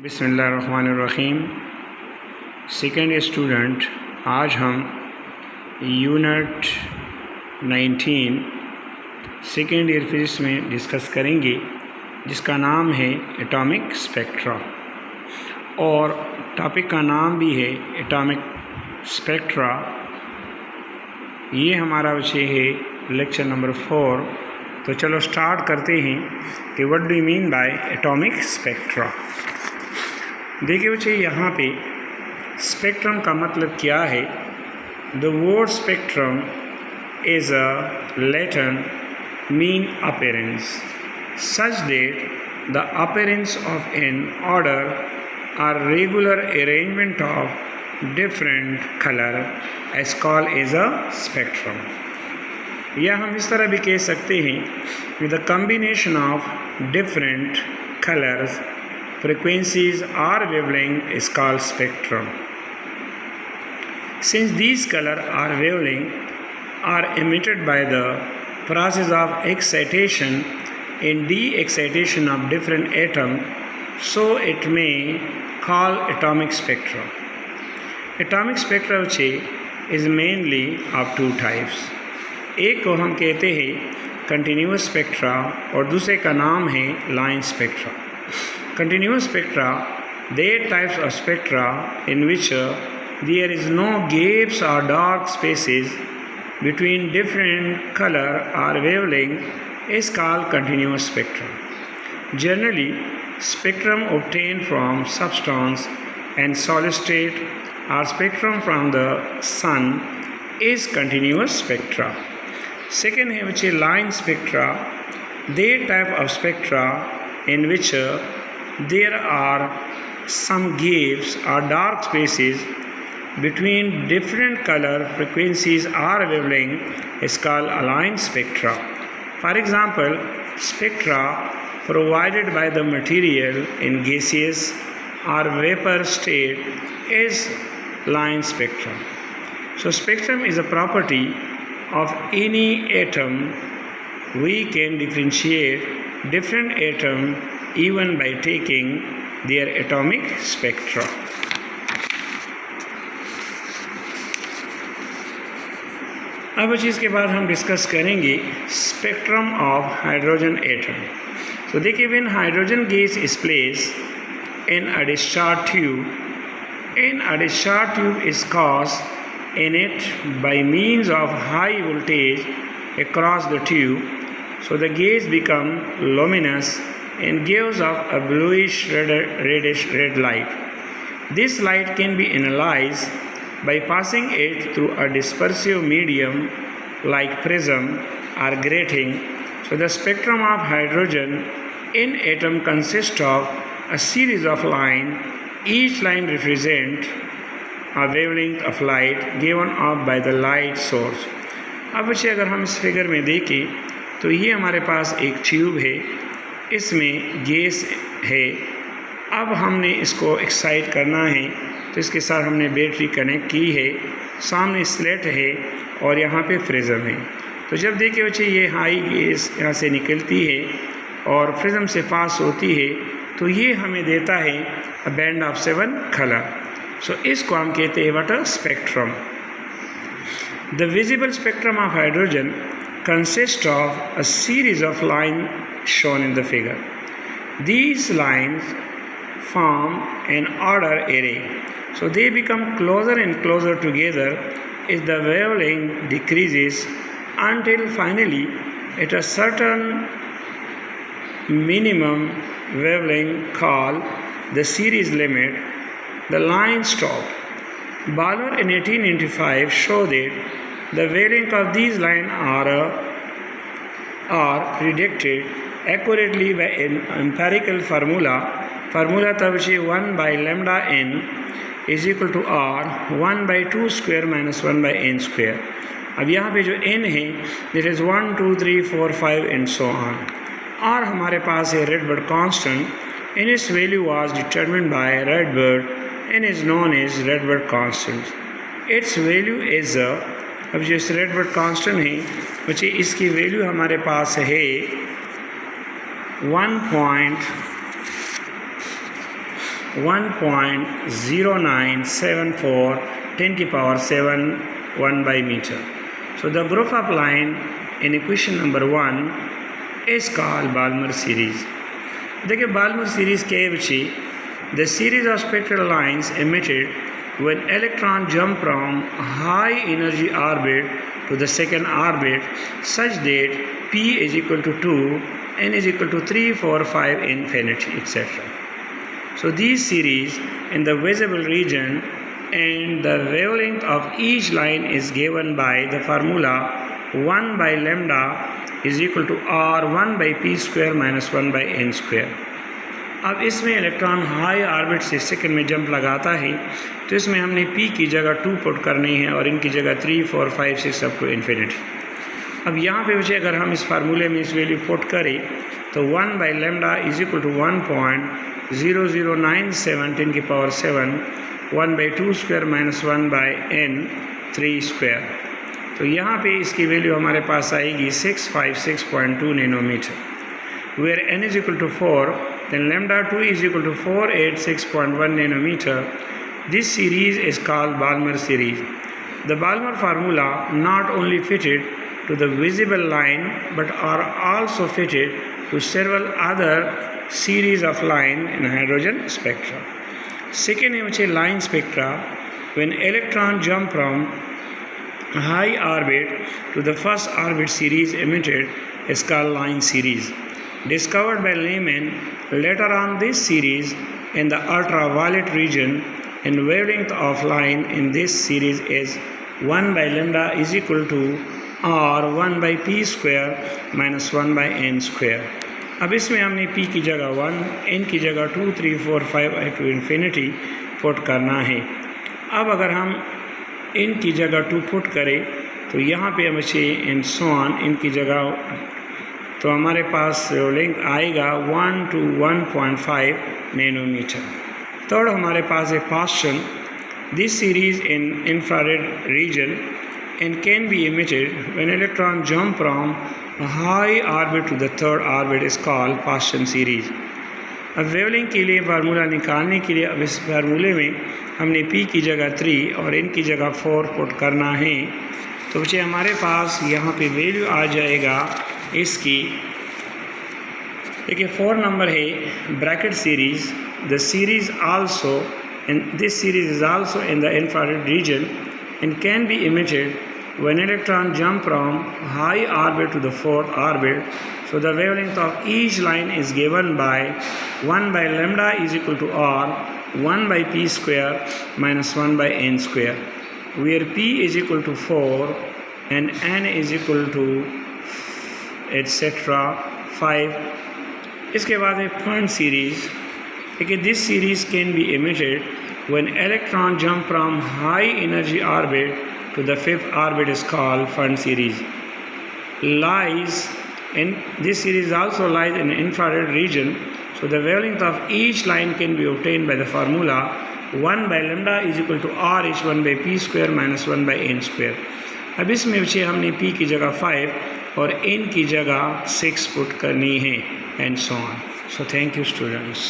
बिस्मिल्लाहिर्रहमानिर्रहीम। Second student, आज हम यूनिट 19 सेकेंड ईयर फिजिक्स में डिस्कस करेंगे, जिसका नाम है एटॉमिक स्पेक्ट्रा, और टॉपिक का नाम भी है एटॉमिक स्पेक्ट्रा। ये हमारा विषय है लेक्चर नंबर 4। तो चलो स्टार्ट करते हैं कि what do you mean by atomic spectra. देखिए बच्चे, यहाँ पे स्पेक्ट्रम का मतलब क्या है। The word spectrum is a Latin mean appearance such that the appearance of an order और regular arrangement of different colour as called as a spectrum. या हम इस तरह भी कह सकते हैं कि the combination of different colours frequencies or wavelength is called spectrum. Since these colors or wavelengths are emitted by the process of excitation and de-excitation of different atoms, so it may call atomic spectrum. Atomic spectra is mainly of two types. एक को हम कहते हैं continuous spectra और दूसरे का नाम है line spectra. Continuous spectra, they are types of spectra in which there is no gaps or dark spaces between different color or wavelength is called continuous spectra. Generally, spectrum obtained from substance and solid state or spectrum from the sun is continuous spectra. Second है which is line spectra. They type of spectra in which there are some gaps or dark spaces between different color frequencies or wavelength is called a line spectra. For example, spectra provided by the material in gaseous or vapor state is line spectrum. So spectrum is a property of any atom. We can differentiate different atom even by taking their atomic spectra. अब इसके बाद हम discuss करेंगे spectrum of hydrogen atom. तो देखिए, when hydrogen gas is placed in a discharge tube is caused in it by means of high voltage across the tube, so the gas become luminous and gives off a bluish reddish red light. This light can be analyzed by passing it through a dispersive medium like prism or grating. So the spectrum of hydrogen in atom consists of a series of lines. Each line represents a wavelength of light given off by the light source. अब बच्चे, अगर हम इस figure में देखें तो ये हमारे पास एक ट्यूब है, इसमें गैस है। अब हमने इसको एक्साइट करना है, तो इसके साथ हमने बैटरी कनेक्ट की है, सामने स्लेट है और यहाँ पे प्रिज्म है। तो जब देखिए बच्चे, ये हाई गैस यहाँ से निकलती है और प्रिज्म से पास होती है, तो ये हमें देता है अ बैंड ऑफ 7 कलर। सो इसको हम कहते हैं what a spectrum. The visible spectrum of hydrogen consists of a series of lines shown in the figure. These lines form an order array, so they become closer and closer together as the wavelength decreases until finally at a certain minimum wavelength called the series limit, the lines stop. Baller in 1895 showed that the wavelength of these lines are predicted accurately by an empirical formula. Formula तब 1 by lambda n is equal to r 1 by 2 square minus 1 by n square. अब यहाँ पे जो n है, that is 1 2 3 4 5 and so on. और हमारे पास है Rydberg constant, and its value was determined by Rydberg and is known as Rydberg constant. Its value is अब जो Rydberg कांस्टेंट है बच्चे, इसकी वैल्यू हमारे पास है 1.1 1.0974 10 की power 7 1 by meter. So the group of line in equation number 1 is called Balmer series. देखिए Balmer series क्या है बच्ची? The series of spectral lines emitted when electron jump from high energy orbit to the second orbit such that P is equal to 2, N is equal to 3, 4, 5, infinity, etc. So these series in the visible region and the wavelength of each line is given by the formula 1 by lambda is equal to R1 by P square minus 1 by N square. अब इसमें electron high orbit से second में jump लगाता है तो इसमें हमने P की जगह 2 पुट करनी है और इनकी जगह 3, 4, 5, 6 अप टू इन्फिनिटी. अब यहाँ पे बच्चे अगर हम इस फार्मूले में इस वैल्यू पुट करें तो 1 by lambda is equal to 1.0097 10 की power 7 1 by 2 square minus 1 by n 3 square. तो यहाँ पे इसकी वैल्यू हमारे पास आएगी 656.2 nanometer. Where n is equal to 4 then lambda 2 is equal to 486.1 nanometer. This series is called Balmer series. The Balmer formula not only fitted to the visible line but are also fitted to several other series of line in hydrogen spectra. Second is line spectra. When electron jump from high orbit to the first orbit series emitted is called line series. Discovered by laymen later on this series in the ultraviolet region and wavelength of line in this series is 1 by lambda is equal to R1 by P square minus 1 by N square. अब इसमें हमने P की जगह 1, N की जगह 2, 3, 4, 5 to infinity put करना है. अब अगर हम N की जगह 2 पुट करें तो यहाँ पे हम अच्छे इन सोन इनकी जगह तो हमारे पास लेंथ आएगा 1 to 1.5 नैनोमीटर. थर्ड हमारे पास है Paschen. This series in infrared region and can be emitted when electron jump from high orbit to the third orbit is called Paschen series. अब वेवलेंथ के लिए फार्मूला निकालने के लिए अब इस फार्मूले में हमने P की जगह 3 और N की जगह 4 पुट करना है. तो बच्चे हमारे पास यहाँ पे वैल्यू आ जाएगा इसकी. देखिए 4 नंबर है Brackett series. The series also in this series is also in the infrared region and can be emitted when electron jump from high orbit to the fourth orbit. So the wavelength of each line is given by 1 by lambda is equal to R 1 by P square minus 1 by N square, where P is equal to 4 and N is equal to etc. 5. इसके बाद है Pfund series. देखिए this series can be emitted when electron jump from high energy orbit to the fifth orbit is called Pfund series. Lies in this series also lies in infrared region. So the wavelength of each line can be obtained by the formula 1 by lambda is equal to R is 1 by P square minus 1 by N square. अब इसमें बच्चे हमने P की जगह 5 और N की जगह 6 put करनी है and so on. So thank you students.